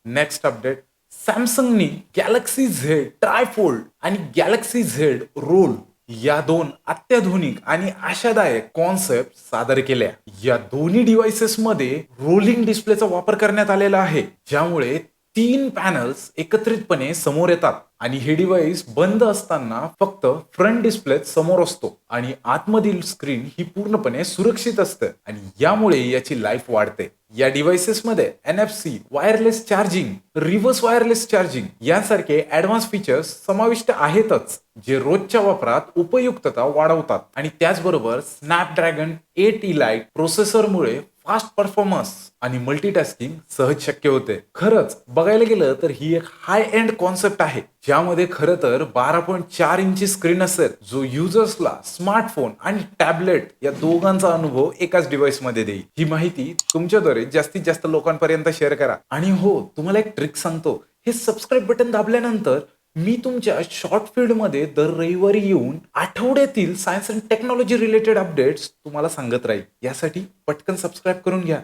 Next update, सॅमसंगनी Galaxy Z ट्रायफोल्ड आणि Galaxy Z role या दोन अत्याधुनिक आणि आशादायक कॉन्सेप्ट सादर केल्या. या दोन्ही डिव्हाइसेसमध्ये रोलिंग डिस्प्लेचा वापर करण्यात आलेला आहे, ज्यामुळे तीन पॅनल्स एकत्रितपणे समोर येतात आणि हे डिव्हाइस बंद असताना फक्त फ्रंट डिस्प्ले समोर असतो आणि आतमधील स्क्रीन ही पूर्णपणे सुरक्षित असते आणि यामुळे याची लाईफ वाढते. या डिव्हाइसेसमध्ये NFC, wireless charging, reverse wireless charging यांसारखे ऍडव्हान्स फीचर्स समाविष्ट आहेतच, जे रोजच्या वापरात उपयुक्तता वाढवतात आणि त्याचबरोबर स्नॅपड्रॅगन 8 इलाइट प्रोसेसरमुळे फास्ट परफॉर्मन्स आणि मल्टीटास्किंग सहज शक्य होते. खरंच बघायला गेलं तर ही एक हाय एंड कॉन्सेप्ट आहे, ज्यामध्ये खरं तर 12.4 इंची स्क्रीन असेल, जो युजर्सला स्मार्टफोन आणि टॅबलेट या दोघांचा अनुभव एकाच डिव्हाइसमध्ये देईल. ही माहिती तुमच्याद्वारे जास्तीत जास्त लोकांपर्यंत शेअर करा. आणि हो, तुम्हाला एक ट्रिक सांगतो, हे सबस्क्राईब बटन दाबल्यानंतर मी तुमच्या शॉर्ट फीडमध्ये दर रविवारी येऊन आठवड्यातील science and technology related updates तुम्हाला सांगत राहील. यासाठी पटकन सबस्क्राईब करून घ्या.